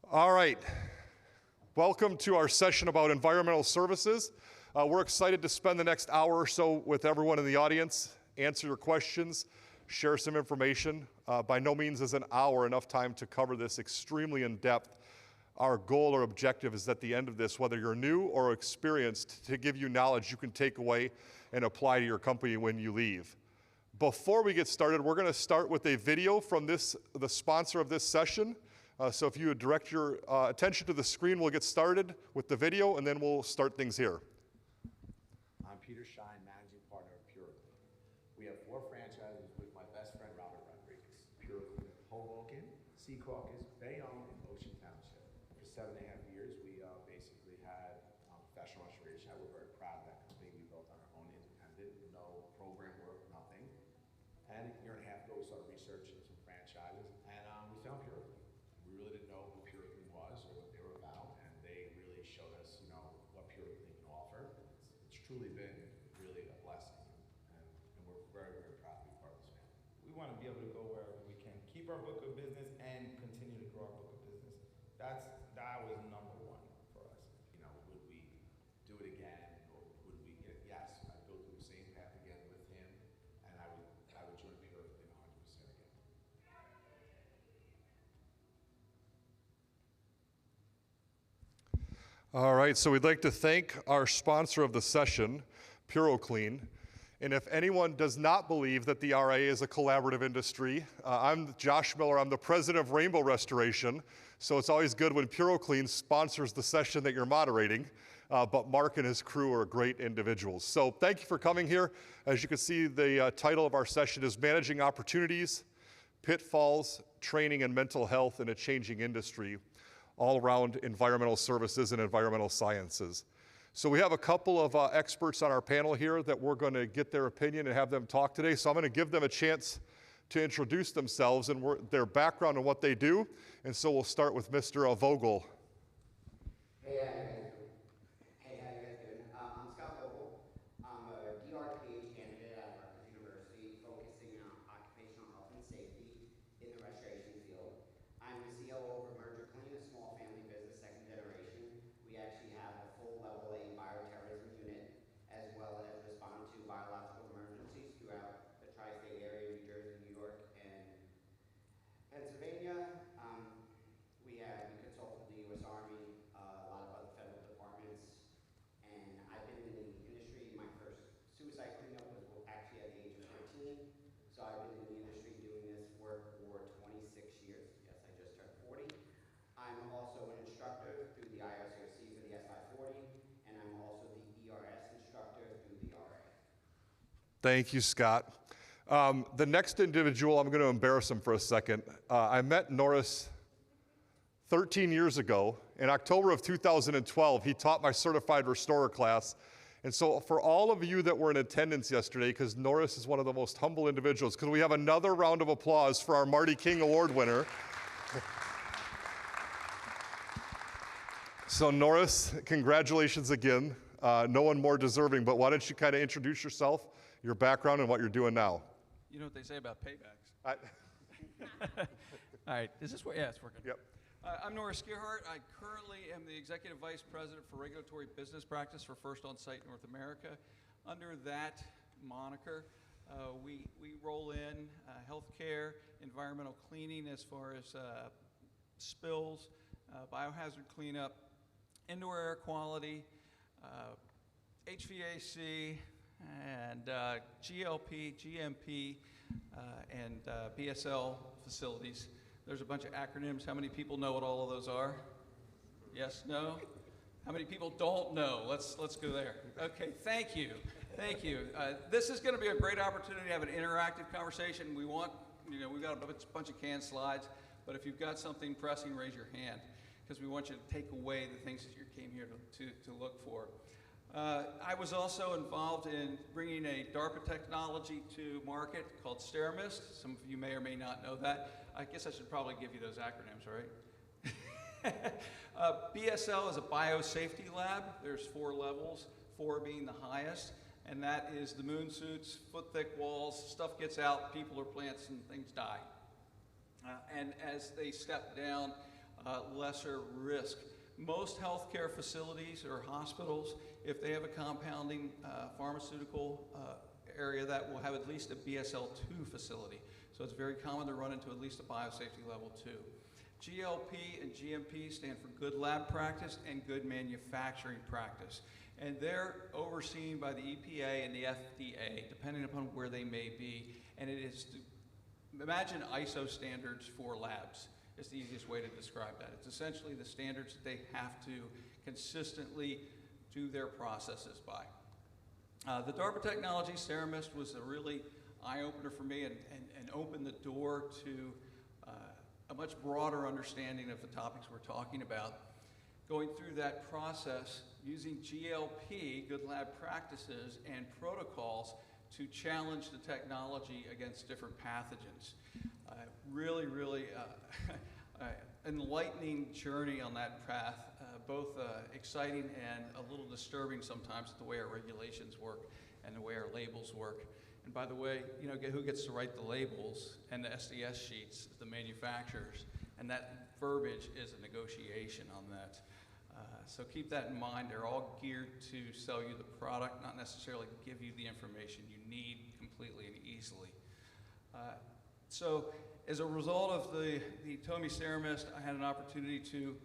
All right. Welcome to our session about environmental services. We're excited to spend the next hour or so with everyone in the audience, answer your questions, share some information. By no means is an hour enough time to cover this extremely in depth. Our goal or objective is at the end of this, whether you're new or experienced, to give you knowledge you can take away and apply to your company when you leave. Before we get started, we're going to start with a video from the sponsor of this session. So if you would direct your attention to the screen, we'll get started with the video, and then we'll start things here. I'm Peter Shine, managing partner of PureClean. We have 4 franchises with my best friend, Robert Rodriguez. PureClean, Hoboken, Sea Caucus, Bayonne, and Ocean Township. For 7.5 years, we basically had professional restoration. We're very proud of that company. We built on our own independent, no program work, nothing. And a year and a half ago, we started researching some franchises, and we found PureClean. We really didn't know who PureClean was or what they were about, and they really showed us, what PureClean can offer. It's truly been really a blessing, and we're very, very proud to be part of this family. We want to be able to go wherever we can, keep our book of business, and continue to grow our book of business. That was number one for us. Would we do it again, or would we get? Yes, I'd go through the same path again with him, and I would join PureClean 100% again. All right, so we'd like to thank our sponsor of the session, PureClean. And if anyone does not believe that the RIA is a collaborative industry, I'm Josh Miller. I'm the president of Rainbow Restoration. So it's always good when PureClean sponsors the session that you're moderating. But Mark and his crew are great individuals. So thank you for coming here. As you can see, the title of our session is Managing Opportunities, Pitfalls, Training and Mental Health in a Changing Industry, all around environmental services and environmental sciences. So we have a couple of experts on our panel here that we're going to get their opinion and have them talk today. So I'm going to give them a chance to introduce themselves and their background and what they do. And so we'll start with Mr. Vogel. Hey, how you guys doing? I'm Scott Vogel. I'm a DR PhD candidate at Rutgers University, focusing on occupational health and safety in the restoration field. I'm the COO of Merger Clean, a small family business, second generation. We actually have a full level A bioterrorism unit, as well as respond to biological emergencies throughout the tri-state area, New Jersey, New York, and Pennsylvania. We consult with the U.S. Army, a lot of other federal departments, and I've been in the industry. My first suicide cleanup was actually at the age of 13, so I've been in the industry doing this work for 26 years. Yes, I just turned 40. I'm also an instructor through the IRCRC for the S540, and I'm also the ERS instructor through the RA. Thank you, Scott. The next individual, I'm going to embarrass him for a second. I met Norris 13 years ago. In October of 2012, he taught my certified restorer class. And so for all of you that were in attendance yesterday, because Norris is one of the most humble individuals, could we have another round of applause for our Marty King Award winner? So Norris, congratulations again. No one more deserving, but why don't you kind of introduce yourself, your background, and what you're doing now? You know what they say about paybacks. All right, is this where? Yeah, it's working. Yep. I'm Norris Gearhart. I currently am the Executive Vice President for Regulatory Business Practice for First On-Site North America. Under that moniker, we roll in healthcare, environmental cleaning as far as spills, biohazard cleanup, indoor air quality, HVAC, and GLP, GMP, and BSL facilities. There's a bunch of acronyms. How many people know what all of those are? Yes, no? How many people don't know? Let's go there. Okay, thank you. Thank you. This is going to be a great opportunity to have an interactive conversation. We've got a bunch of canned slides, but if you've got something pressing, raise your hand, because we want you to take away the things that you came here to look for. I was also involved in bringing a DARPA technology to market called SteriMist. Some of you may or may not know that. I guess I should probably give you those acronyms, right? BSL is a biosafety lab. There's 4 levels, 4 being the highest, and that is the moon suits, foot-thick walls, stuff gets out, people or plants and things die. And as they step down, lesser risk. Most healthcare facilities or hospitals, if they have a compounding pharmaceutical area, that will have at least a BSL-2 facility. So it's very common to run into at least a biosafety level 2. GLP and GMP stand for good lab practice and good manufacturing practice. And they're overseen by the EPA and the FDA, depending upon where they may be. And it is, imagine ISO standards for labs. It's the easiest way to describe that. It's essentially the standards that they have to consistently do their processes by. The DARPA technology, Ceramist, was a really eye-opener for me and opened the door to a much broader understanding of the topics we're talking about. Going through that process, using GLP, good lab practices, and protocols to challenge the technology against different pathogens. Really enlightening journey on that path, both exciting and a little disturbing sometimes the way our regulations work and the way our labels work. And by the way, you know, who gets to write the labels and the SDS sheets? The manufacturers. And that verbiage is a negotiation on that. So keep that in mind. They're all geared to sell you the product, not necessarily give you the information you need completely and easily. So as a result of the TOMI Ceramist, I had an opportunity to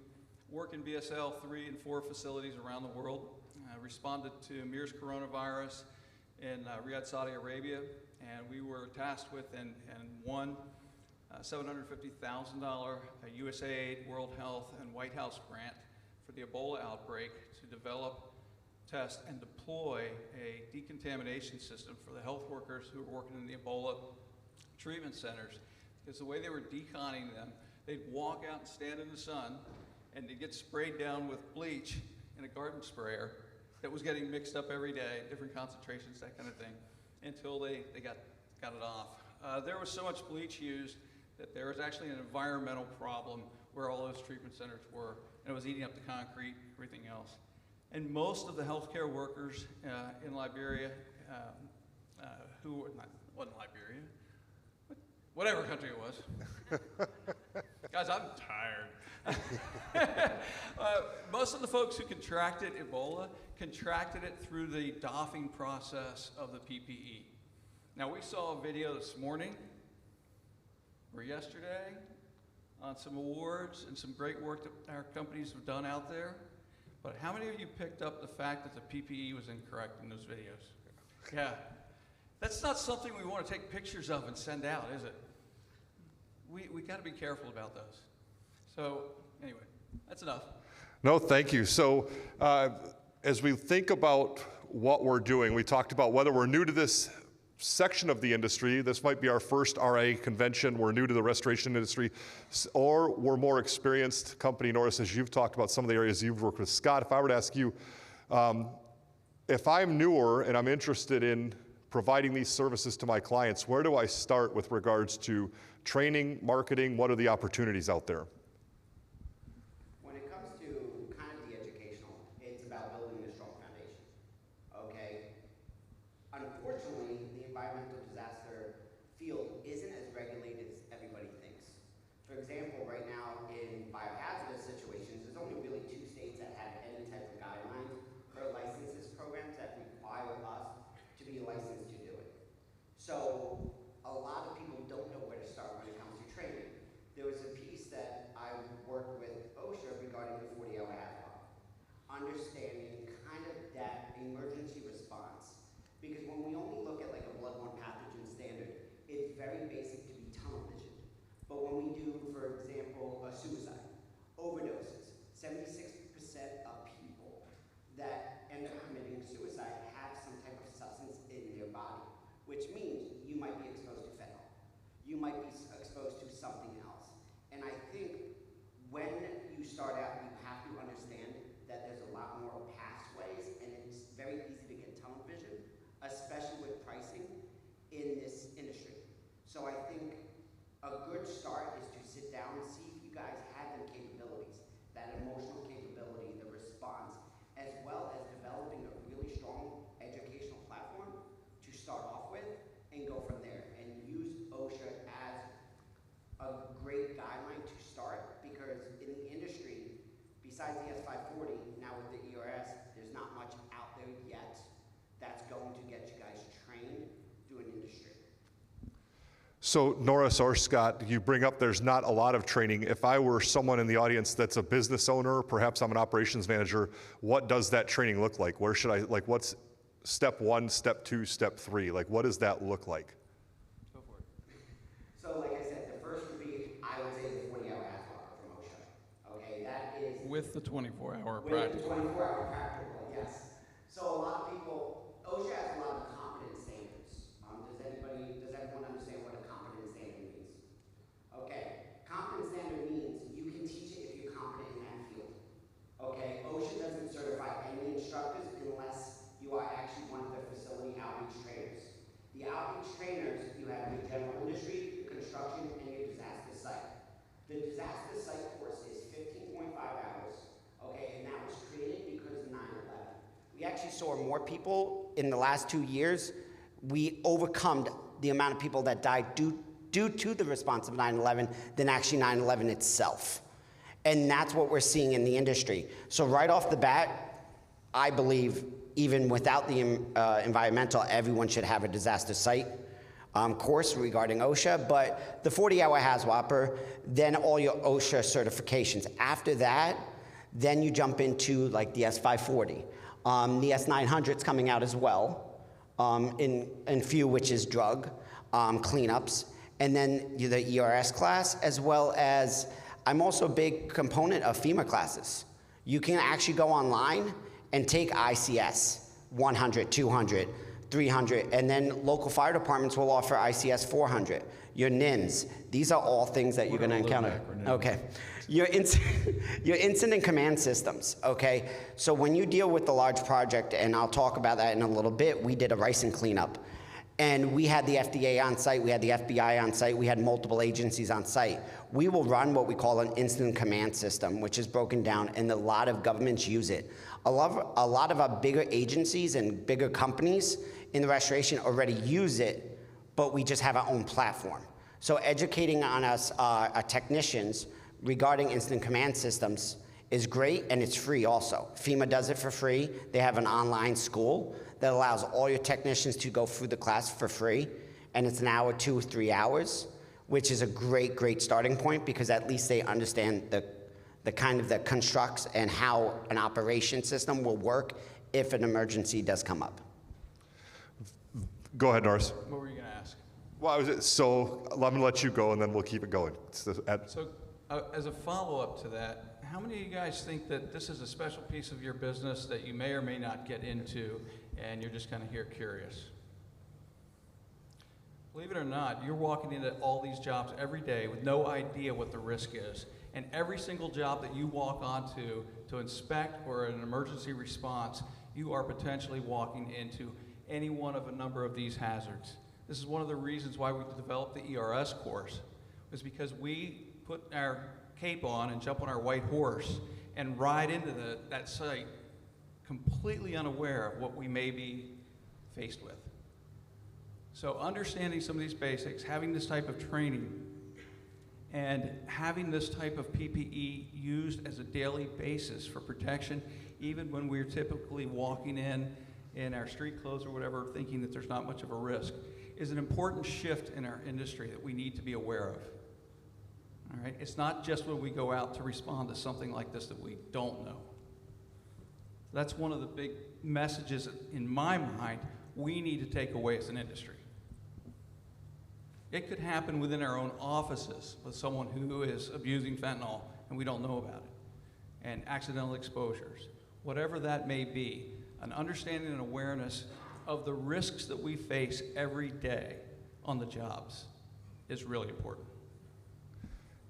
work in BSL 3 and 4 facilities around the world. I responded to MERS coronavirus in Riyadh, Saudi Arabia, and we were tasked with and won a $750,000 USAID, World Health, and White House grant for the Ebola outbreak to develop, test, and deploy a decontamination system for the health workers who were working in the Ebola treatment centers. Because the way they were deconning them, they'd walk out and stand in the sun, and they'd get sprayed down with bleach in a garden sprayer that was getting mixed up every day, different concentrations, that kind of thing, until they got it off. There was so much bleach used that there was actually an environmental problem where all those treatment centers were, and it was eating up the concrete, everything else. And most of the healthcare workers in Liberia, wasn't Liberia, whatever country it was. Guys, I'm tired. Most of the folks who contracted Ebola contracted it through the doffing process of the PPE. Now, we saw a video this morning or yesterday on some awards and some great work that our companies have done out there. But how many of you picked up the fact that the PPE was incorrect in those videos? Yeah. That's not something we want to take pictures of and send out, is it? We got to be careful about those. So anyway, that's enough. No, thank you. So as we think about what we're doing, we talked about whether we're new to this section of the industry, this might be our first RIA convention, we're new to the restoration industry, or we're more experienced company. Norris, as you've talked about some of the areas you've worked with. Scott, if I were to ask you, if I'm newer and I'm interested in providing these services to my clients, where do I start with regards to training, marketing? What are the opportunities out there? When it comes to kind of the educational, it's about building a strong foundation, okay? Unfortunately, the environmental disaster field isn't as regulated as everybody thinks. For example, right now in biohazardous situations, there's only really 2 states that have any type of guidelines or licenses programs that require us to be licensed to do it. So a lot of people don't know where to start when it comes to training. There was a piece that I worked with OSHA regarding the 40-hour half-life, understanding kind of that emergency response. Because when we only look at like a bloodborne pathogen standard, it's very basic to be tunnel vision. But when we do, for example, a suicide, overdoses, 76% of people that end up committing suicide have some type of substance in their body, which means you might be exposed to fentanyl. You might be exposed to something else. And I think when you start out, you have to understand that there's a lot more pathways, and it's very easy to get tunnel vision, especially with pricing in this industry. So I think a good start is to sit down and see if you guys have the capabilities, that emotional capability, the response, as well as developing a really strong educational platform to start off with and go from there. And use OSHA as a great guideline to start, because in the besides the S540, now with the ERS, there's not much out there yet that's going to get you guys trained through an industry. So Norris or Scott, you bring up there's not a lot of training. If I were someone in the audience that's a business owner, perhaps I'm an operations manager, what does that training look like? Where should I, like what's step 1, step 2, step 3? Like what does that look like? Go for it. So like I said, the first would be, I would say the 40-hour half hour from OSHA. Okay, that is With the 24-hour with practice. the 24-hour practical, yes. So a lot of people, OSHA has a lot of competence standards. Does everyone understand what a competence standard means? Okay, competence standard means you can teach it if you're competent in that field. Okay, OSHA doesn't certify any instructors unless you are actually one of the facility outreach trainers. The outreach trainers, you have your general industry, your construction, and your disaster site. The disaster site course is 15.5 hours, okay, and that was created because of 9/11. We actually saw more people in the last 2 years. We overcome the amount of people that died due to the response of 9/11 than actually 9/11 itself. And that's what we're seeing in the industry. So right off the bat, I believe even without the environmental, everyone should have a disaster site course regarding OSHA, but the 40-hour HAZWOPER, then all your OSHA certifications. After that, then you jump into like the S540. The S900's coming out as well, in few, which is drug cleanups, and then the ERS class, as well as, I'm also a big component of FEMA classes. You can actually go online and take ICS 100, 200, 300, and then local fire departments will offer ICS 400. Your NIMS, these are all things that you're gonna encounter. Okay. Your incident command systems, okay? So when you deal with the large project, and I'll talk about that in a little bit, we did a ricin cleanup. And we had the FDA on site, we had the FBI on site, we had multiple agencies on site. We will run what we call an incident command system, which is broken down, and a lot of governments use it. A lot of our bigger agencies and bigger companies in the restoration already use it, but we just have our own platform. So educating on us, our technicians, regarding incident command systems is great, and it's free also. FEMA does it for free. They have an online school that allows all your technicians to go through the class for free, and it's an hour, 2 or 3 hours, which is a great, great starting point because at least they understand the kind of the constructs and how an operation system will work if an emergency does come up. Go ahead, Norris. What were you going to ask? Well, so I'm gonna let you go and then we'll keep it going. So as a follow-up to that, how many of you guys think that this is a special piece of your business that you may or may not get into and you're just kind of here curious? Believe it or not, you're walking into all these jobs every day with no idea what the risk is. And every single job that you walk onto to inspect or an emergency response, you are potentially walking into any one of a number of these hazards. This is one of the reasons why we developed the ERS course, was because we put our cape on and jump on our white horse and ride into that site completely unaware of what we may be faced with. So understanding some of these basics, having this type of training, and having this type of PPE used as a daily basis for protection, even when we're typically walking in our street clothes or whatever, thinking that there's not much of a risk, is an important shift in our industry that we need to be aware of. All right? It's not just when we go out to respond to something like this that we don't know. That's one of the big messages in my mind we need to take away as an industry. It could happen within our own offices with someone who is abusing fentanyl and we don't know about it, and accidental exposures. Whatever that may be, an understanding and awareness of the risks that we face every day on the jobs is really important.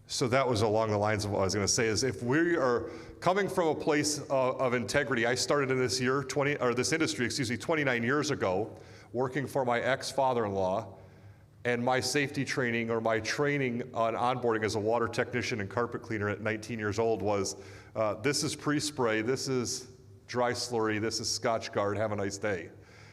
So that was along the lines of what I was going to say, is if we are coming from a place of integrity. I started in this industry, 29 years ago, working for my ex-father-in-law, and my safety training, or my training on onboarding as a water technician and carpet cleaner at 19 years old was, this is pre-spray, this is dry slurry, this is Scotch Guard, have a nice day.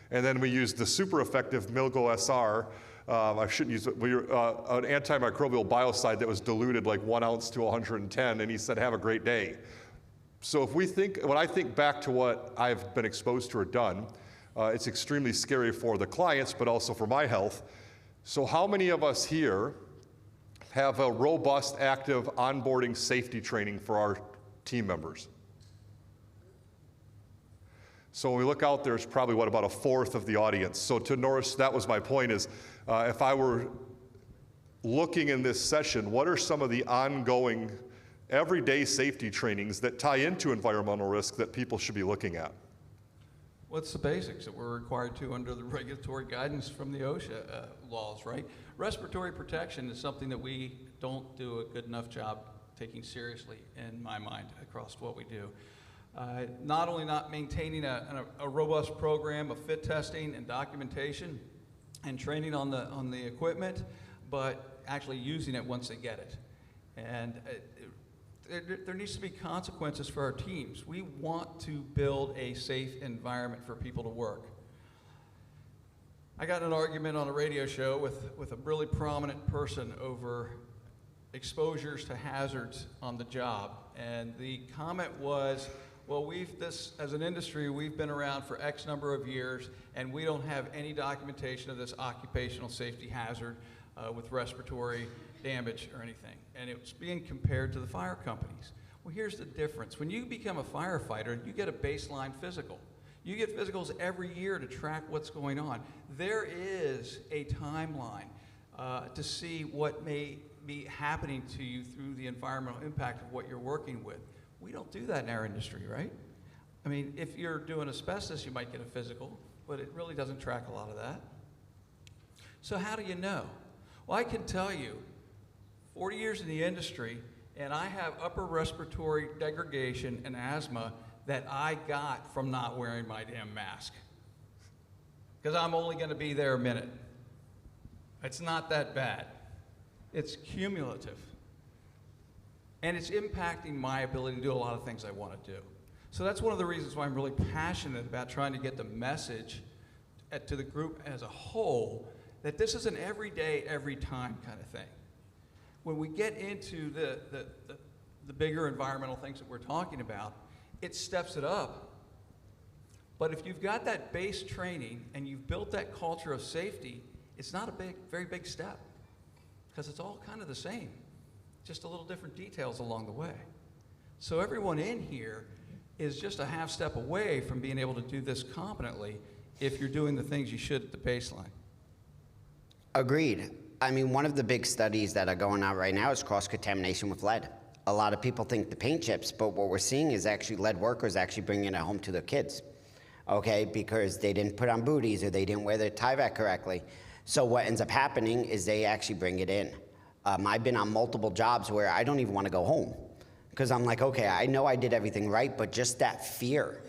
And then we used the super effective Milgo SR, I shouldn't use it, an antimicrobial biocide that was diluted like 1 ounce to 110, and he said, have a great day. So when I think back to what I've been exposed to or done, it's extremely scary for the clients, but also for my health. So how many of us here have a robust, active onboarding safety training for our team members? So when we look out there, it's probably, about a fourth of the audience. So to Norris, that was my point is, if I were looking in this session, what are some of the ongoing everyday safety trainings that tie into environmental risk that people should be looking at? What's the basics that we're required to under the regulatory guidance from the OSHA laws, right? Respiratory protection is something that we don't do a good enough job taking seriously, in my mind, across what we do. Not only not maintaining a robust program of fit testing and documentation and training on the equipment, but actually using it once they get it. And there needs to be consequences for our teams. We want to build a safe environment for people to work. I got in an argument on a radio show with a really prominent person over exposures to hazards on the job. And the comment was, well, as an industry, we've been around for X number of years, and we don't have any documentation of this occupational safety hazard with respiratory damage or anything. And it was being compared to the fire companies. Well, here's the difference. When you become a firefighter, you get a baseline physical. You get physicals every year to track what's going on. There is a timeline to see what may be happening to you through the environmental impact of what you're working with. We don't do that in our industry, right? I mean, if you're doing asbestos, you might get a physical, but it really doesn't track a lot of that. So how do you know? Well, I can tell you, 40 years in the industry, and I have upper respiratory degradation and asthma that I got from not wearing my damn mask. Because I'm only going to be there a minute. It's not that bad. It's cumulative. And it's impacting my ability to do a lot of things I want to do. So that's one of the reasons why I'm really passionate about trying to get the message to the group as a whole that this is an everyday, every time kind of thing. When we get into the bigger environmental things that we're talking about, it steps it up. But if you've got that base training and you've built that culture of safety, it's not a very big step, because it's all kind of the same, just a little different details along the way. So everyone in here is just a half step away from being able to do this competently if you're doing the things you should at the baseline. Agreed. I mean, one of the big studies that are going on right now is cross-contamination with lead. A lot of people think the paint chips, but what we're seeing is actually lead workers actually bringing it home to their kids, okay, because they didn't put on booties or they didn't wear their tie vac correctly. So what ends up happening is they actually bring it in. I've been on multiple jobs where I don't even want to go home because I'm like, okay, I know I did everything right, but just that fear,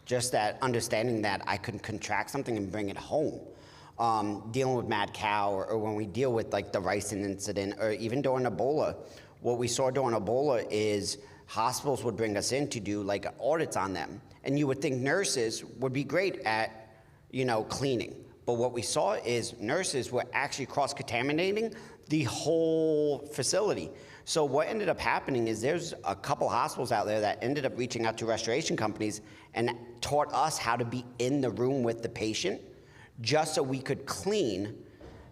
just that understanding that I could contract something and bring it home. Dealing with mad cow or when we deal with like the ricin incident or even during Ebola, what we saw during Ebola is hospitals would bring us in to do like audits on them. And you would think nurses would be great at, cleaning. But what we saw is nurses were actually cross-contaminating the whole facility. So what ended up happening is there's a couple hospitals out there that ended up reaching out to restoration companies and taught us how to be in the room with the patient just so we could clean,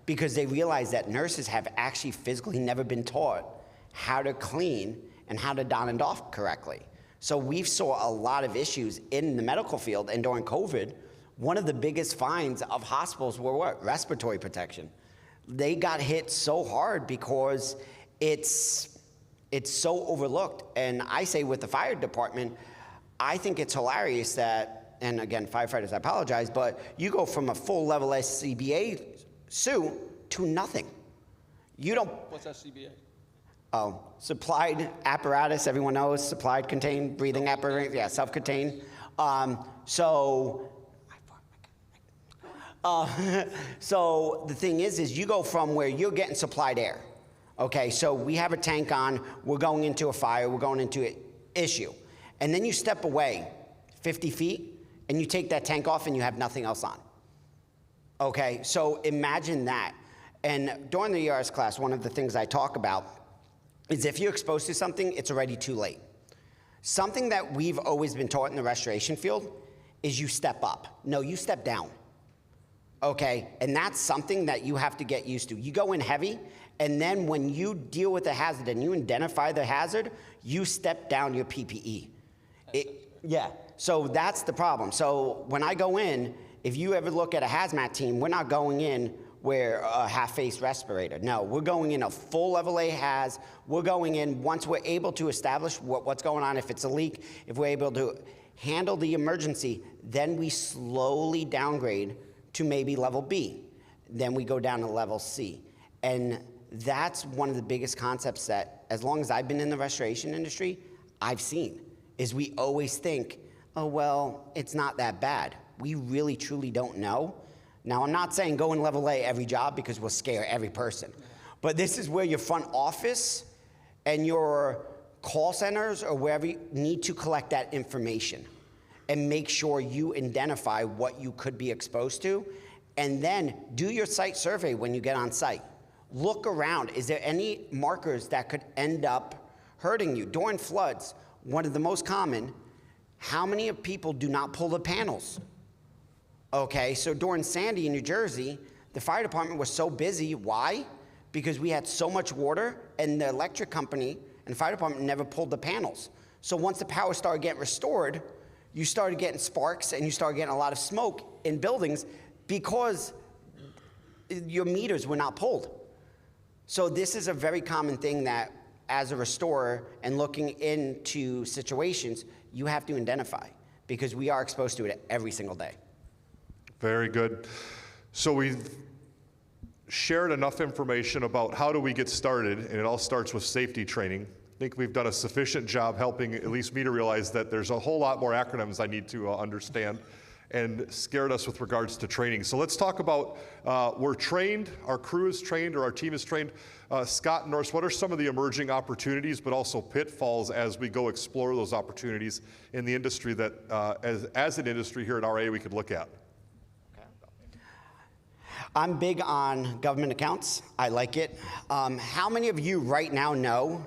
because they realized that nurses have actually physically never been taught how to clean and how to don and doff correctly. So we saw a lot of issues in the medical field, and during COVID, one of the biggest finds of hospitals were what? Respiratory protection. They got hit so hard because it's so overlooked. And I say with the fire department, I think it's hilarious that, and again, firefighters, I apologize, but you go from a full level SCBA suit to nothing. You don't. What's SCBA? Oh, supplied apparatus, everyone knows, supplied contained breathing apparatus, yeah, self-contained. So the thing is you go from where you're getting supplied air. Okay, so we have a tank on, we're going into a fire, we're going into an issue. And then you step away 50 feet, and you take that tank off and you have nothing else on. Okay, so imagine that. And during the ERS class, one of the things I talk about is if you're exposed to something, it's already too late. Something that we've always been taught in the restoration field is you step up. No, you step down. Okay, and that's something that you have to get used to. You go in heavy, and then when you deal with the hazard and you identify the hazard, you step down your PPE. Yeah, so that's the problem. So when I go in, if you ever look at a hazmat team, we're not going in where a half-face respirator. No, we're going in a full level A haz. We're going in once we're able to establish what's going on, if it's a leak, if we're able to handle the emergency, then we slowly downgrade to maybe level B. Then we go down to level C. And that's one of the biggest concepts that, as long as I've been in the restoration industry, I've seen, is we always think, oh, well, it's not that bad. We really, truly don't know. Now, I'm not saying go in level A every job because we'll scare every person. But this is where your front office and your call centers or wherever you need to collect that information and make sure you identify what you could be exposed to. And then do your site survey when you get on site. Look around. Is there any markers that could end up hurting you? During floods, one of the most common, how many people do not pull the panels? Okay, so during Sandy in New Jersey, the fire department was so busy. Why? Because we had so much water, and the electric company and the fire department never pulled the panels. So once the power started getting restored, you started getting sparks and you started getting a lot of smoke in buildings because your meters were not pulled. So this is a very common thing that as a restorer and looking into situations, you have to identify because we are exposed to it every single day. Very good. So we've shared enough information about how do we get started, and it all starts with safety training. I think we've done a sufficient job helping at least me to realize that there's a whole lot more acronyms I need to understand, and scared us with regards to training. So let's talk about, we're trained, our crew is trained, or our team is trained. Scott and Norse, what are some of the emerging opportunities, but also pitfalls as we go explore those opportunities in the industry that, as an industry here at RIA, we could look at? I'm big on government accounts. I like it. How many of you right now know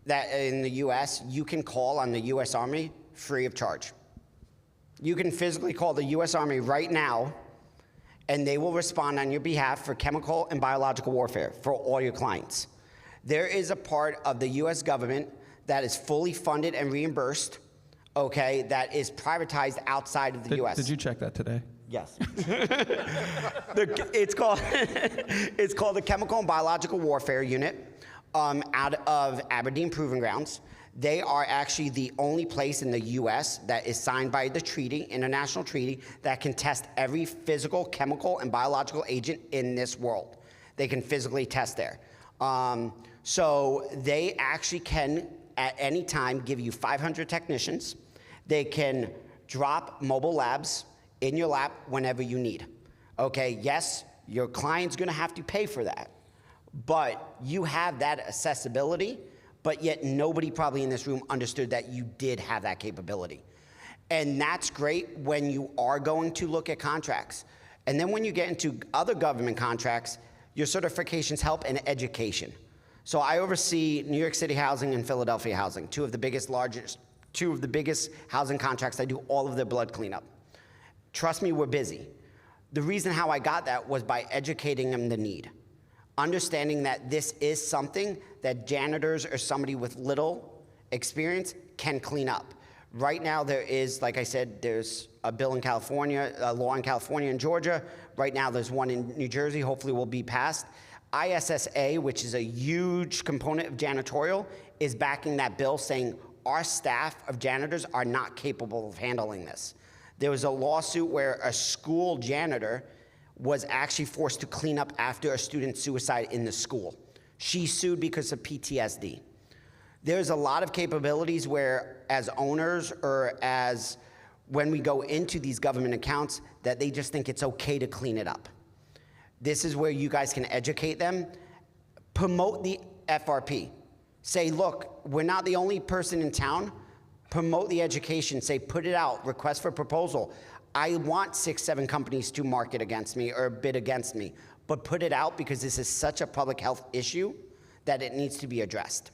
that in the US, you can call on the US Army free of charge? You can physically call the US Army right now, and they will respond on your behalf for chemical and biological warfare for all your clients. There is a part of the US government that is fully funded and reimbursed, okay, that is privatized outside of the US. Did you check that today? Yes. It's called the Chemical and Biological Warfare Unit out of Aberdeen Proving Grounds. They are actually the only place in the U.S. that is signed by the treaty, international treaty, that can test every physical, chemical, and biological agent in this world. They can physically test there. So they actually can, at any time, give you 500 technicians. They can drop mobile labs in your lap whenever you need. Okay, yes, your client's gonna have to pay for that, but you have that accessibility, but yet nobody probably in this room understood that you did have that capability. And that's great when you are going to look at contracts. And then when you get into other government contracts, your certifications help and education. So I oversee New York City Housing and Philadelphia Housing, two of the biggest housing contracts. I do all of their blood cleanup. Trust me, we're busy. The reason how I got that was by educating them the need. Understanding that this is something that janitors or somebody with little experience can clean up. Right now there is, like I said, there's a bill in California, a law in California and Georgia. Right now there's one in New Jersey, hopefully will be passed. ISSA, which is a huge component of janitorial, is backing that bill saying our staff of janitors are not capable of handling this. There was a lawsuit where a school janitor was actually forced to clean up after a student's suicide in the school. She sued because of PTSD. There's a lot of capabilities where as owners or as when we go into these government accounts that they just think it's okay to clean it up. This is where you guys can educate them, promote the FRP. Say, look, we're not the only person in town. Promote the education, say, put it out, request for proposal. I want 6, 7 companies to market against me or bid against me, but put it out because this is such a public health issue that it needs to be addressed.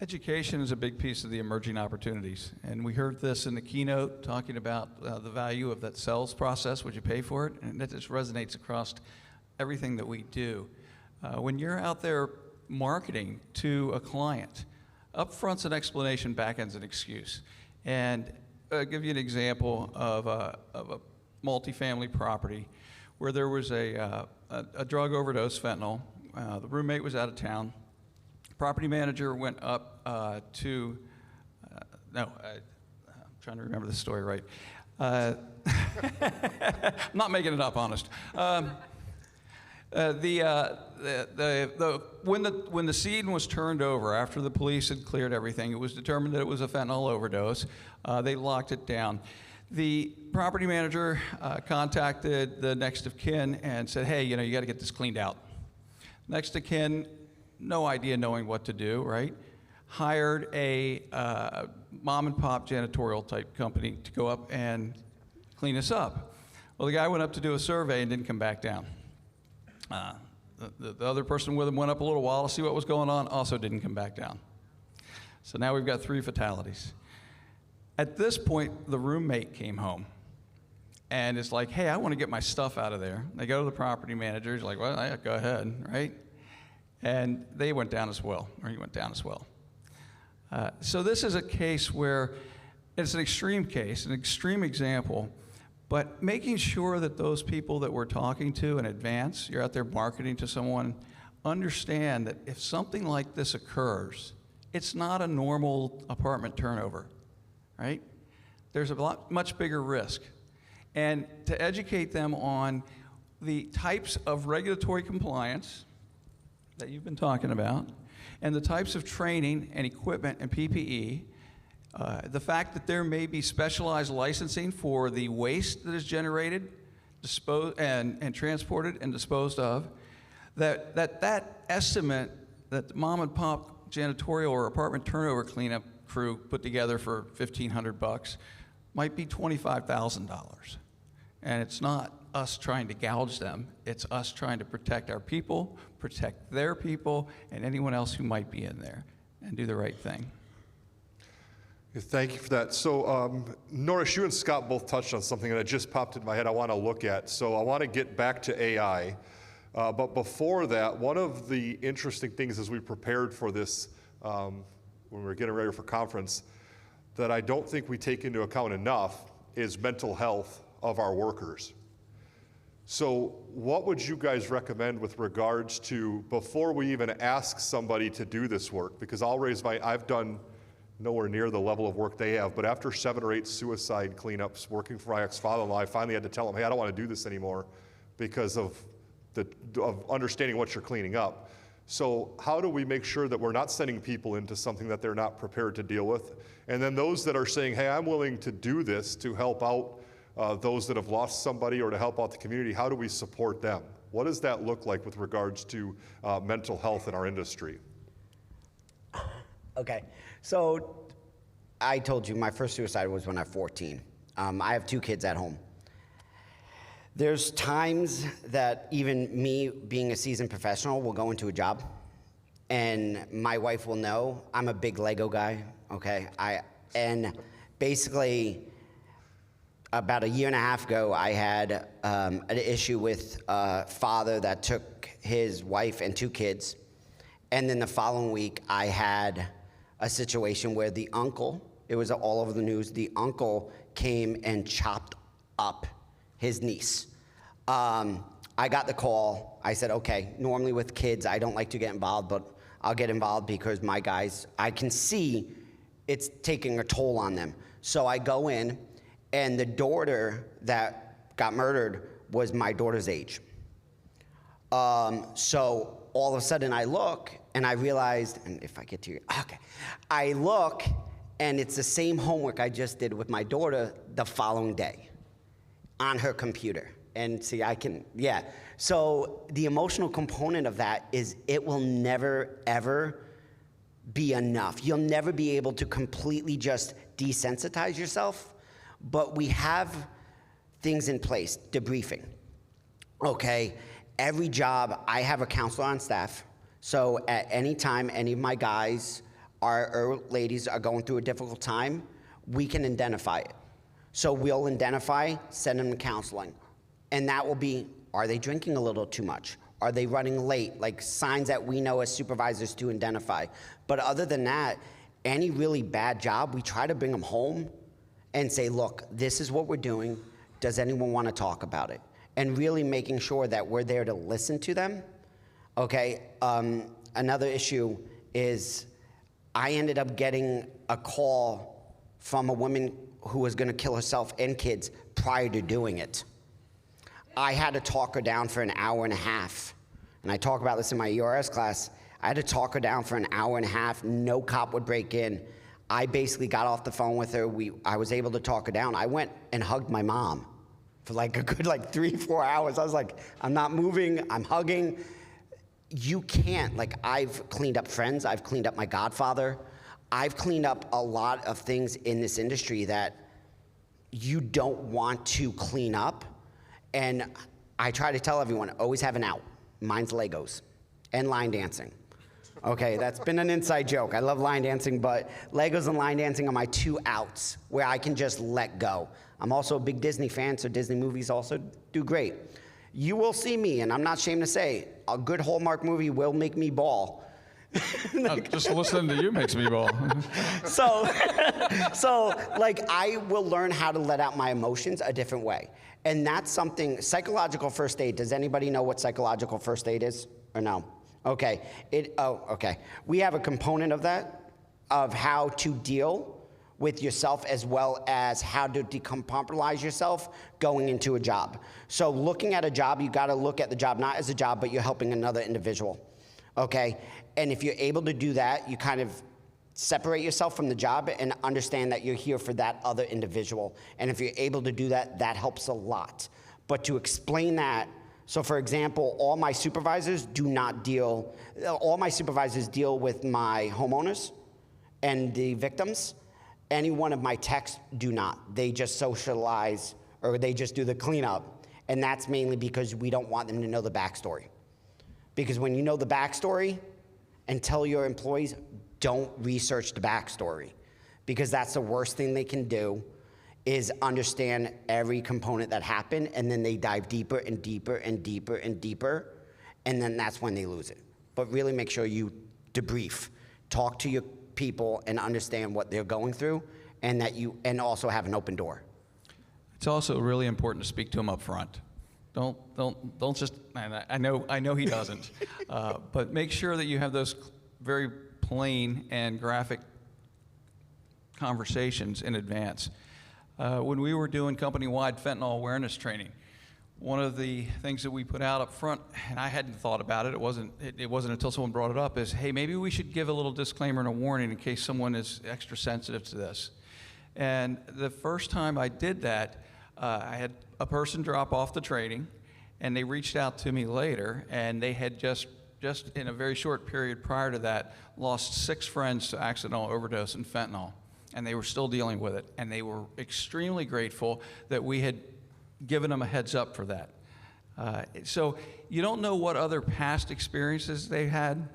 Education is a big piece of the emerging opportunities. And we heard this in the keynote talking about the value of that sales process, would you pay for it? And that just resonates across everything that we do. When you're out there marketing to a client, upfront's an explanation, backend's an excuse. And I'll give you an example of a multifamily property where there was a drug overdose, fentanyl. The roommate was out of town. Property manager went up I'm trying to remember the story right. I'm not making it up, honest. When the scene was turned over, after the police had cleared everything, it was determined that it was a fentanyl overdose. They locked it down. The property manager contacted the next of kin and said, hey, you got to get this cleaned out. Next of kin, no idea knowing what to do, right? Hired a mom and pop janitorial type company to go up and clean us up. Well, the guy went up to do a survey and didn't come back down. The other person with him went up a little while to see what was going on, also didn't come back down. So now we've got 3 fatalities. At this point, the roommate came home and it's like, hey, I want to get my stuff out of there. They go to the property manager, he's like, well, yeah, go ahead, right? And they went down as well, or he went down as well. So this is a case where it's an extreme case, an extreme example, but making sure that those people that we're talking to in advance, you're out there marketing to someone, understand that if something like this occurs, it's not a normal apartment turnover, right? There's a much bigger risk. And to educate them on the types of regulatory compliance that you've been talking about, and the types of training and equipment and PPE, the fact that there may be specialized licensing for the waste that is generated, and transported and disposed of, that estimate that the mom and pop janitorial or apartment turnover cleanup crew put together for $1,500 might be $25,000. And it's not us trying to gouge them, it's us trying to protect our people, protect their people, and anyone else who might be in there, and do the right thing. Thank you for that. So, Norris, you and Scott both touched on something that just popped in my head I want to look at. So I want to get back to AI. But before that, one of the interesting things as we prepared for this, when we were getting ready for conference, that I don't think we take into account enough is mental health of our workers. So what would you guys recommend with regards to, before we even ask somebody to do this work, because I've done nowhere near the level of work they have, but after 7 or 8 suicide cleanups working for my ex-father-in-law, I finally had to tell him, hey, I don't want to do this anymore because of understanding what you're cleaning up. So how do we make sure that we're not sending people into something that they're not prepared to deal with? And then those that are saying, hey, I'm willing to do this to help out those that have lost somebody or to help out the community, how do we support them? What does that look like with regards to mental health in our industry? Okay, so I told you my first suicide was when I was 14. I have 2 kids at home. There's times that even me, being a seasoned professional, will go into a job, and my wife will know I'm a big Lego guy, okay? And basically, about a year and a half ago, I had an issue with a father that took his wife and 2 kids, and then the following week, I had a situation where the uncle, it was all over the news, the uncle came and chopped up his niece. I got the call. I said, okay, normally with kids, I don't like to get involved, but I'll get involved because my guys, I can see it's taking a toll on them. So I go in, and the daughter that got murdered was my daughter's age. So all of a sudden I look, and I realized, and if I get to you, okay. I look, and it's the same homework I just did with my daughter the following day on her computer. And see, yeah. So the emotional component of that is it will never, ever be enough. You'll never be able to completely just desensitize yourself, but we have things in place, debriefing. Okay, every job, I have a counselor on staff, so at any time, any of my guys our ladies are going through a difficult time, we can identify it. So we'll identify, send them to counseling. And that will be, are they drinking a little too much? Are they running late? Like signs that we know as supervisors to identify. But other than that, any really bad job, we try to bring them home and say, look, this is what we're doing. Does anyone want to talk about it? And really making sure that we're there to listen to them. Okay, another issue is I ended up getting a call from a woman who was going to kill herself and kids prior to doing it. I had to talk her down for an hour and a half. And I talk about this in my ERS class. I had to talk her down for an hour and a half. No cop would break in. I basically got off the phone with her. I was able to talk her down. I went and hugged my mom for like a good 3-4 hours. I was like, I'm not moving, I'm hugging. You can't, I've cleaned up friends, I've cleaned up my godfather. I've cleaned up a lot of things in this industry that you don't want to clean up. And I try to tell everyone, always have an out. Mine's Legos and line dancing. Okay, that's been an inside joke. I love line dancing, but Legos and line dancing are my 2 outs where I can just let go. I'm also a big Disney fan, so Disney movies also do great. You will see me, and I'm not ashamed to say, a good Hallmark movie will make me bawl. Just listening to you makes me bawl. So I will learn how to let out my emotions a different way. And that's something, psychological first aid, does anybody know what psychological first aid is or no? Okay, okay. We have a component of that, of how to deal with yourself as well as how to decompartmentalize yourself going into a job. So looking at a job, you gotta look at the job not as a job, but you're helping another individual, okay? And if you're able to do that, you kind of separate yourself from the job and understand that you're here for that other individual. And if you're able to do that, that helps a lot. But to explain that, so for example, all my supervisors deal with my homeowners and the victims. Any one of my techs do not. They just socialize or they just do the cleanup. And that's mainly because we don't want them to know the backstory. Because when you know the backstory and tell your employees, don't research the backstory, because that's the worst thing they can do is understand every component that happened, and then they dive deeper and deeper and deeper and deeper, and then that's when they lose it. But really make sure you debrief, talk to your people and understand what they're going through, and also have an open door. It's also really important to speak to them up front. Don't just, I know he doesn't, but make sure that you have those very plain and graphic conversations in advance. When we were doing company-wide fentanyl awareness training, one of the things that we put out up front, and I hadn't thought about it, it wasn't until someone brought it up, is, hey, maybe we should give a little disclaimer and a warning in case someone is extra sensitive to this. And the first time I did that, I had a person drop off the training, and they reached out to me later, and they had just in a very short period prior to that, lost 6 friends to accidental overdose in fentanyl, and they were still dealing with it. And they were extremely grateful that we had given them a heads up for that. So you don't know what other past experiences they had.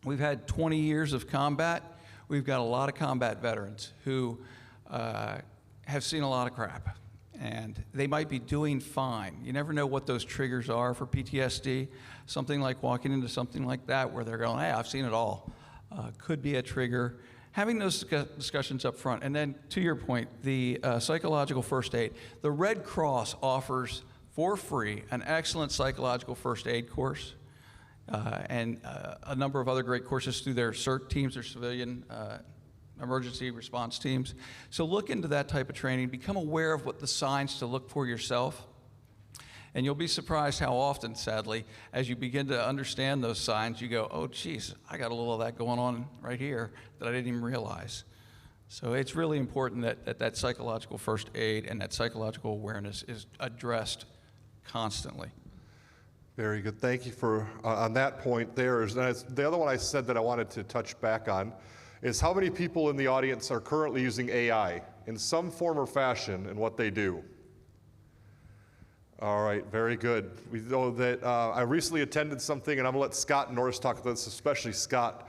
We've had 20 years of combat. We've got a lot of combat veterans who have seen a lot of crap, and they might be doing fine. You never know what those triggers are for PTSD. Something like walking into something like that where they're going, hey, I've seen it all, could be a trigger. Having those discussions up front. And then to your point, the psychological first aid. The Red Cross offers for free an excellent psychological first aid course and a number of other great courses through their CERT teams, their civilian emergency response teams. So look into that type of training. Become aware of what the signs to look for yourself. And you'll be surprised how often, sadly, as you begin to understand those signs, you go, oh, geez, I got a little of that going on right here that I didn't even realize. So it's really important that psychological first aid and that psychological awareness is addressed constantly. Very good. Thank you for on that point there. The other one I said that I wanted to touch back on is how many people in the audience are currently using AI in some form or fashion in what they do? All right, very good. We know that I recently attended something, and I'm going to let Scott Norris talk about this, especially Scott.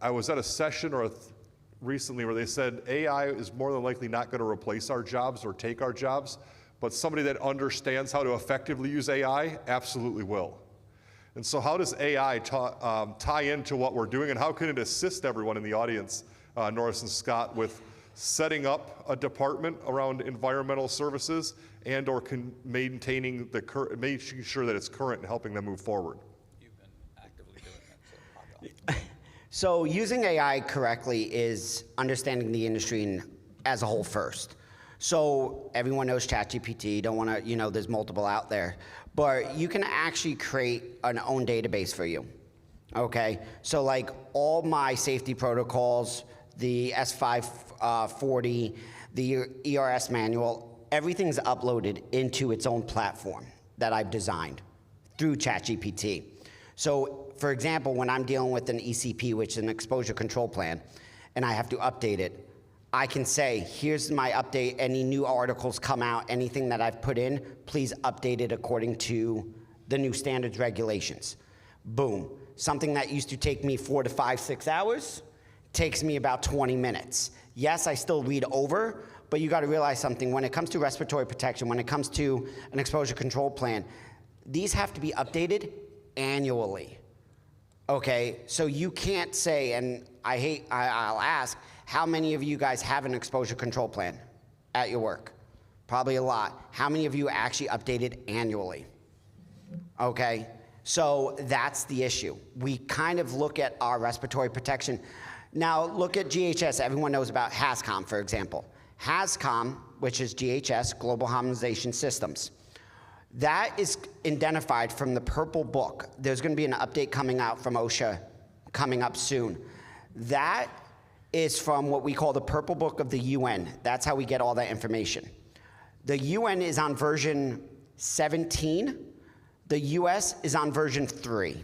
I was at a session recently where they said AI is more than likely not going to replace our jobs or take our jobs, but somebody that understands how to effectively use AI absolutely will. And so how does AI tie into what we're doing, and how can it assist everyone in the audience, Norris and Scott, with setting up a department around environmental services and or maintaining making sure that it's current and helping them move forward? You've been actively doing that, so So using AI correctly is understanding the industry as a whole first. So everyone knows ChatGPT, don't want to, there's multiple out there. But you can actually create an own database for you, okay? So like all my safety protocols, the S540, the ERS manual, everything's uploaded into its own platform that I've designed through ChatGPT. So for example, when I'm dealing with an ECP, which is an exposure control plan, and I have to update it, I can say, here's my update, any new articles come out, anything that I've put in, please update it according to the new standards regulations. Boom. Something that used to take me 4 to 5, 6 hours takes me about 20 minutes. Yes, I still read over, but you got to realize something. When it comes to respiratory protection, when it comes to an exposure control plan, these have to be updated annually. Okay, so you can't say, and I'll ask, how many of you guys have an exposure control plan at your work? Probably a lot. How many of you actually update it annually? Okay, so that's the issue. We kind of look at our respiratory protection. Now look at GHS. Everyone knows about HAZCOM, for example. HAZCOM, which is GHS, Global Harmonization Systems. That is identified from the Purple Book. There's going to be an update coming out from OSHA coming up soon. That is from what we call the Purple Book of the UN. That's how we get all that information. The UN is on version 17. The US is on version 3.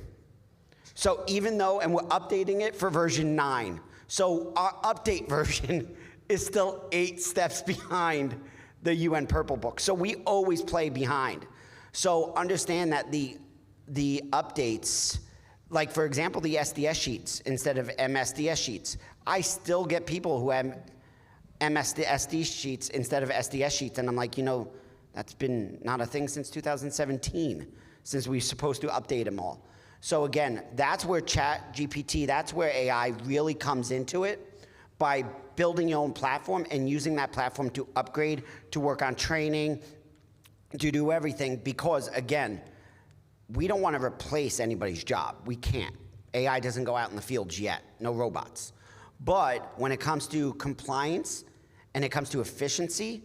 So even though, and we're updating it for version 9. So our update version is still 8 steps behind the UN Purple Book. So we always play behind. So understand that the updates, like for example, the SDS sheets instead of MSDS sheets, I still get people who have MSD sheets instead of SDS sheets, and I'm like, that's been not a thing since 2017, since we're supposed to update them all. So again, that's where ChatGPT, that's where AI really comes into it, by building your own platform and using that platform to upgrade, to work on training, to do everything, because again, we don't want to replace anybody's job. We can't. AI doesn't go out in the fields yet, no robots. But when it comes to compliance and it comes to efficiency,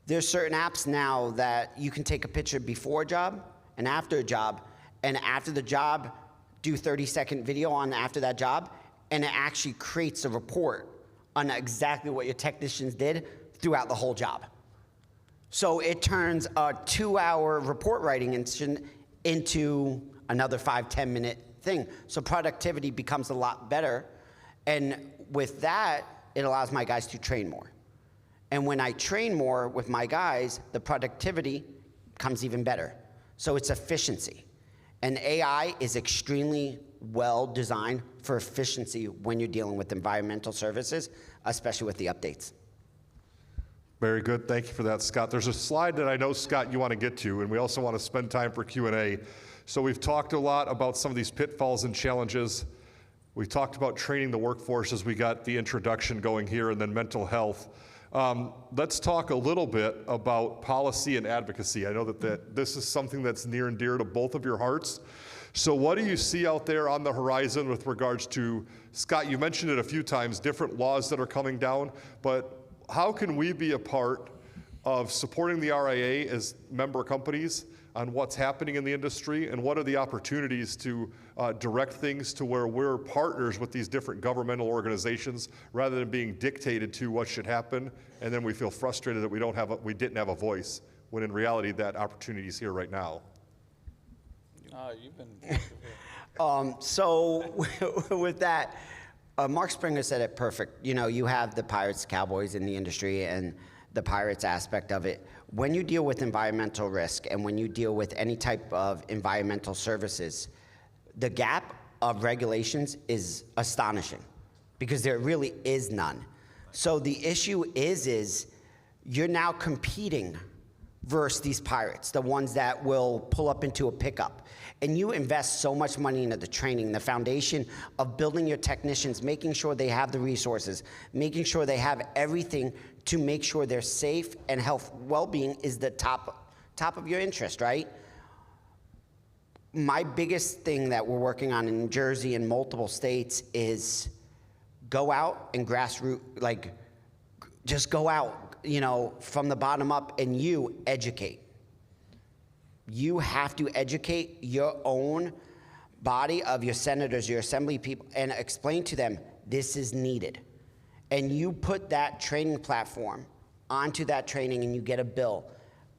there's certain apps now that you can take a picture before a job and after a job, and after the job, do 30-second video on after that job, and it actually creates a report on exactly what your technicians did throughout the whole job. So it turns a 2-hour report writing into another 5-10 minute thing. So productivity becomes a lot better. And with that, it allows my guys to train more. And when I train more with my guys, the productivity comes even better. So it's efficiency. And AI is extremely well designed for efficiency when you're dealing with environmental services, especially with the updates. Very good. Thank you for that, Scott. There's a slide that I know, Scott, you want to get to, and we also want to spend time for Q&A. So we've talked a lot about some of these pitfalls and challenges. We've talked about training the workforce as we got the introduction going here, and then mental health. Let's talk a little bit about policy and advocacy. I know that this is something that's near and dear to both of your hearts. So what do you see out there on the horizon with regards to, Scott, you mentioned it a few times, different laws that are coming down, but how can we be a part of supporting the RIA as member companies on what's happening in the industry, and what are the opportunities to direct things to where we're partners with these different governmental organizations rather than being dictated to what should happen, and then we feel frustrated that we didn't have a voice, when in reality that opportunity is here right now. You've been. So with that, Mark Springer said it perfect. You have the Pirates, Cowboys in the industry and the Pirates aspect of it. When you deal with environmental risk and when you deal with any type of environmental services, the gap of regulations is astonishing. because there really is none. So the issue is you're now competing versus these pirates, the ones that will pull up into a pickup. And you invest so much money into the training, the foundation of building your technicians, making sure they have the resources, making sure they have everything to make sure they're safe and health, well-being is the top of your interest, right? My biggest thing that we're working on in New Jersey and multiple states is go out and grassroots, like just go out, you know, from the bottom up and you educate. You have to educate your own body of your senators, your assembly people, and explain to them this is needed. And you put that training platform onto that training and you get a bill.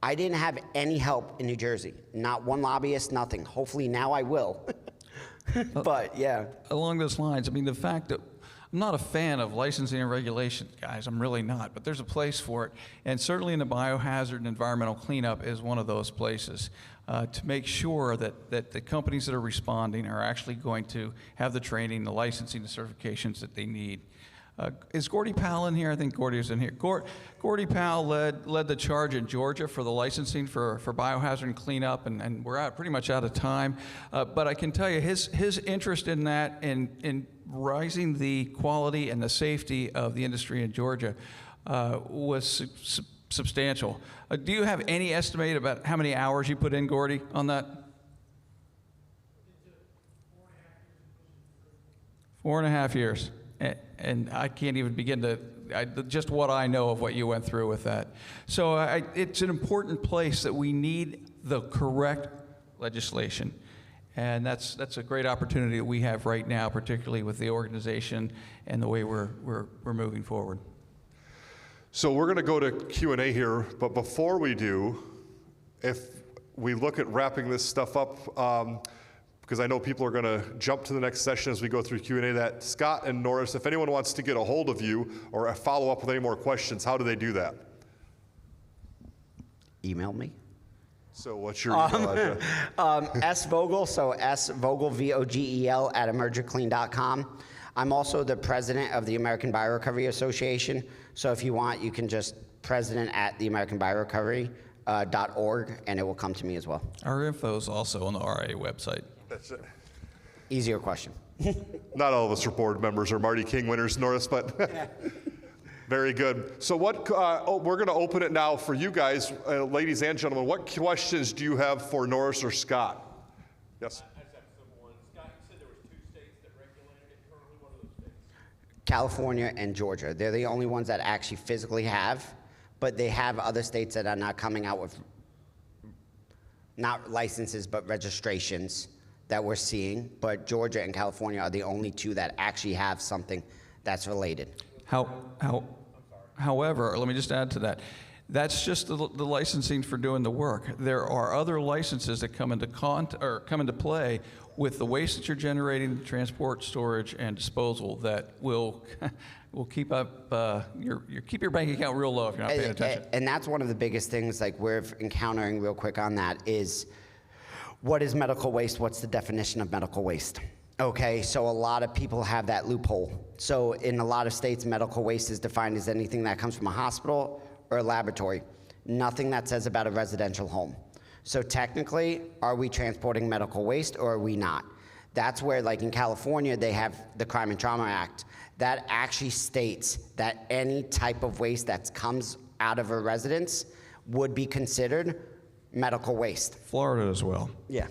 I didn't have any help in New Jersey. Not one lobbyist, nothing. Hopefully now I will. But yeah. Along those lines, I mean, the fact that I'm not a fan of licensing and regulation, guys, I'm really not, but there's a place for it. And certainly in the biohazard and environmental cleanup is one of those places to make sure that the companies that are responding are actually going to have the training, the licensing, the certifications that they need. Is Gordy Powell in here? I think Gordy is in here. Gordy Powell led the charge in Georgia for the licensing for biohazard and cleanup, and we're pretty much out of time. But I can tell you his interest in that, in rising the quality and the safety of the industry in Georgia was substantial. Do you have any estimate about how many hours you put in, Gordy, on that? 4.5 years. And I can't even begin to, just what I know of what you went through with that. So it's an important place that we need the correct legislation. And that's a great opportunity that we have right now, particularly with the organization and the way we're moving forward. So we're going to go to Q&A here, but before we do, if we look at wrapping this stuff up, because I know people are going to jump to the next session as we go through Q&A, that Scott and Norris, if anyone wants to get a hold of you or follow up with any more questions, how do they do that? Email me. So what's your email address? S Vogel, so S Vogel, VOGEL at emergiclean.com. I'm also the president of the American Biorecovery Association. So if you want, you can just president at the American Biorecovery.org and it will come to me as well. Our info is also on the RIA website. That's it. Easier question. Not all of us are board members or Marty King winners, Norris, but very good. So what, we're going to open it now for you guys, ladies and gentlemen. What questions do you have for Norris or Scott? Yes. I just have a simple one. Scott, you said there was 2 states that regulated it currently. What are those states? California and Georgia. They're the only ones that actually physically have, but they have other states that are not coming out with, not licenses, but registrations that we're seeing. But Georgia and California are the only 2 that actually have something that's related. However, let me just add to that. That's just the licensing for doing the work. There are other licenses that come into play with the waste that you're generating, transport, storage, and disposal that will keep up keep your bank account real low if you're not paying attention. And that's one of the biggest things like we're encountering real quick on that is what is medical waste? What's the definition of medical waste? Okay, so a lot of people have that loophole. So in a lot of states, medical waste is defined as anything that comes from a hospital or a laboratory. Nothing that says about a residential home. So technically, are we transporting medical waste or are we not? That's where, like in California, they have the Crime and Trauma Act. That actually states that any type of waste that comes out of a residence would be considered medical waste. Florida as well. Yeah.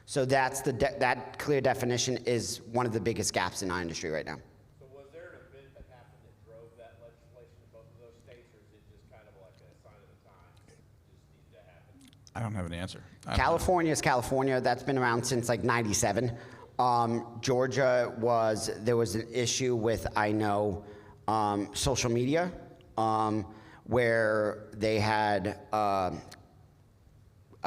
So that's that clear definition is one of the biggest gaps in our industry right now. So was there an event that happened that drove that legislation in both of those states, or is it just kind of like a sign of the times? It just needs to happen? I don't have an answer. California is California. That's been around since like '97. Georgia there was an issue with, I know, social media, where they had a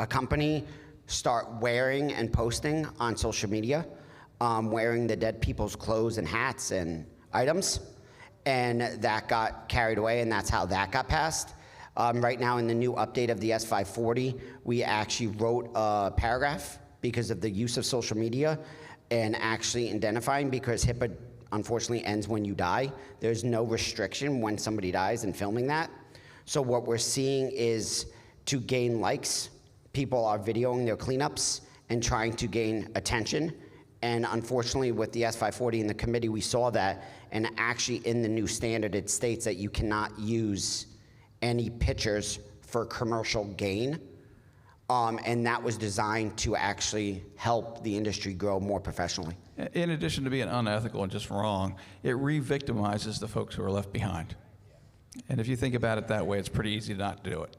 company start wearing and posting on social media, wearing the dead people's clothes and hats and items, and that got carried away, and that's how that got passed. Right now in the new update of the S540, we actually wrote a paragraph because of the use of social media and actually identifying, because HIPAA unfortunately ends when you die. There's no restriction when somebody dies in filming that. So what we're seeing is to gain likes, people are videoing their cleanups and trying to gain attention. And unfortunately, with the S540 in the committee, we saw that. And actually, in the new standard, it states that you cannot use any pictures for commercial gain. And that was designed to actually help the industry grow more professionally. In addition to being unethical and just wrong, it re-victimizes the folks who are left behind. And if you think about it that way, it's pretty easy not to do it.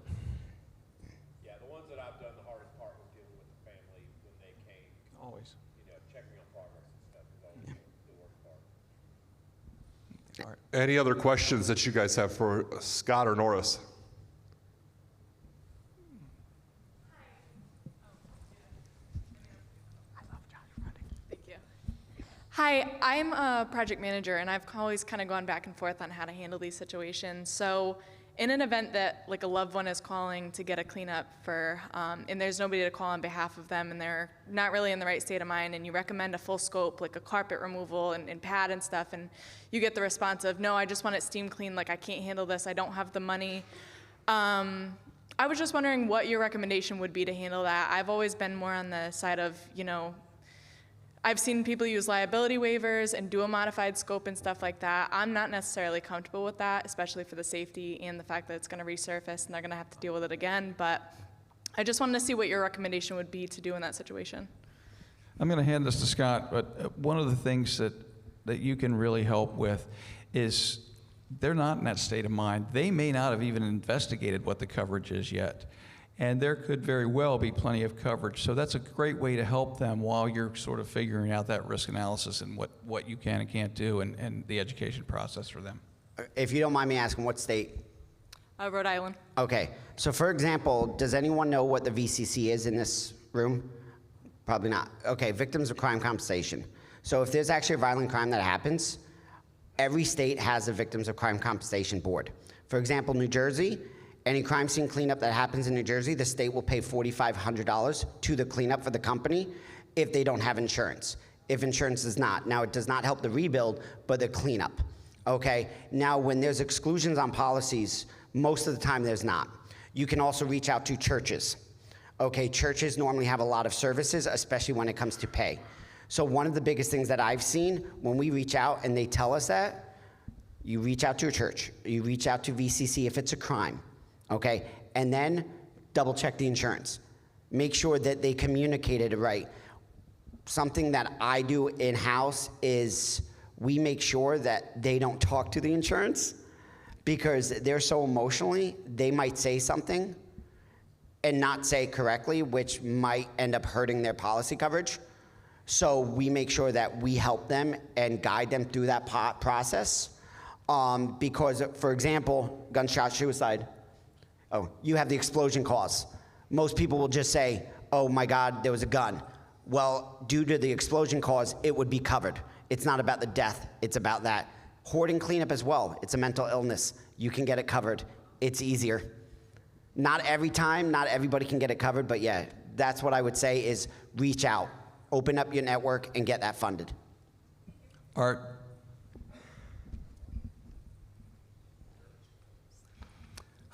Yeah, the ones that I've done, the hardest part was dealing with the family when they came. Always. You know, checking on progress and stuff is always the worst part. Any other questions that you guys have for Scott or Norris? Hi, I'm a project manager, and I've always kind of gone back and forth on how to handle these situations. So in an event that like a loved one is calling to get a cleanup for, and there's nobody to call on behalf of them, and they're not really in the right state of mind, and you recommend a full scope, like a carpet removal and pad and stuff, and you get the response of, no, I just want it steam cleaned, like I can't handle this, I don't have the money. I was just wondering what your recommendation would be to handle that. I've always been more on the side of, you know, I've seen people use liability waivers and do a modified scope and stuff like that. I'm not necessarily comfortable with that, especially for the safety and the fact that it's going to resurface and they're going to have to deal with it again. But I just wanted to see what your recommendation would be to do in that situation. I'm going to hand this to Scott, but one of the things that you can really help with is they're not in that state of mind. They may not have even investigated what the coverage is yet. And there could very well be plenty of coverage. So that's a great way to help them while you're sort of figuring out that risk analysis and what you can and can't do and the education process for them. If you don't mind me asking, what state? Rhode Island. Okay, so for example, does anyone know what the VCC is in this room? Probably not. Okay, victims of crime compensation. So if there's actually a violent crime that happens, every state has a victims of crime compensation board. For example, New Jersey, any crime scene cleanup that happens in New Jersey, the state will pay $4,500 to the cleanup for the company if they don't have insurance. If insurance is not. Now, it does not help the rebuild, but the cleanup. Okay? Now, when there's exclusions on policies, most of the time there's not. You can also reach out to churches. Okay, churches normally have a lot of services, especially when it comes to pay. So one of the biggest things that I've seen when we reach out and they tell us that, you reach out to a church, you reach out to VCC if it's a crime. Okay, and then double check the insurance. Make sure that they communicated it right. Something that I do in-house is we make sure that they don't talk to the insurance because they're so emotionally, they might say something and not say it correctly, which might end up hurting their policy coverage. So we make sure that we help them and guide them through that process. Because, for example, gunshot suicide, oh, you have the explosion cause. Most people will just say, oh my God, there was a gun. Well, due to the explosion cause, it would be covered. It's not about the death, it's about that. Hoarding cleanup as well, it's a mental illness. You can get it covered, it's easier. Not every time, not everybody can get it covered, but yeah, that's what I would say is reach out, open up your network and get that funded. Art.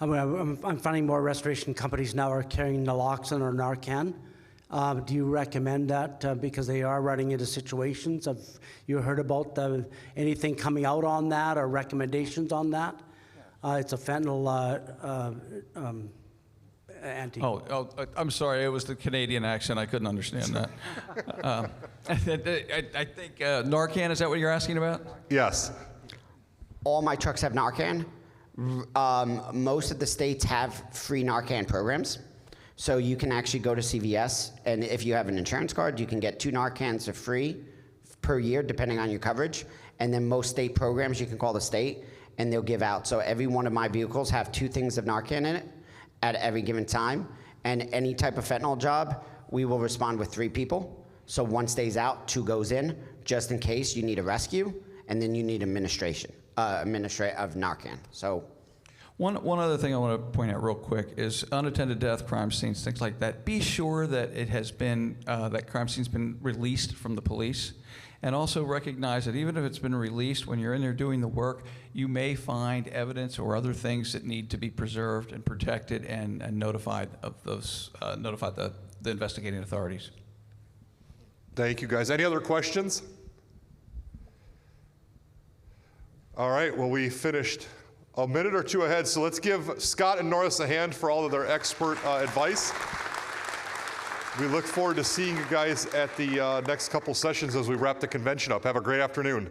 I'm finding more restoration companies now are carrying naloxone or Narcan. Do you recommend that because they are running into situations? Have you heard about anything coming out on that or recommendations on that? It's a fentanyl anti. I'm sorry, it was the Canadian accent. I couldn't understand that. I think Narcan, is that what you're asking about? Yes. All my trucks have Narcan. Most of the states have free Narcan programs. So you can actually go to CVS, and if you have an insurance card, you can get 2 Narcans for free per year, depending on your coverage. And then most state programs, you can call the state, and they'll give out. So every one of my vehicles have 2 things of Narcan in it at every given time. And any type of fentanyl job, we will respond with 3 people. So 1 stays out, 2 goes in, just in case you need a rescue, and then you need administration of Narcan. So. One other thing I want to point out real quick is unattended death, crime scenes, things like that. Be sure that it has been, that crime scene's been released from the police. And also recognize that even if it's been released, when you're in there doing the work, you may find evidence or other things that need to be preserved and protected and notified of those, notify the investigating authorities. Thank you, guys. Any other questions? All right, well, we finished a minute or two ahead, so let's give Scott and Norris a hand for all of their expert advice. We look forward to seeing you guys at the next couple sessions as we wrap the convention up. Have a great afternoon.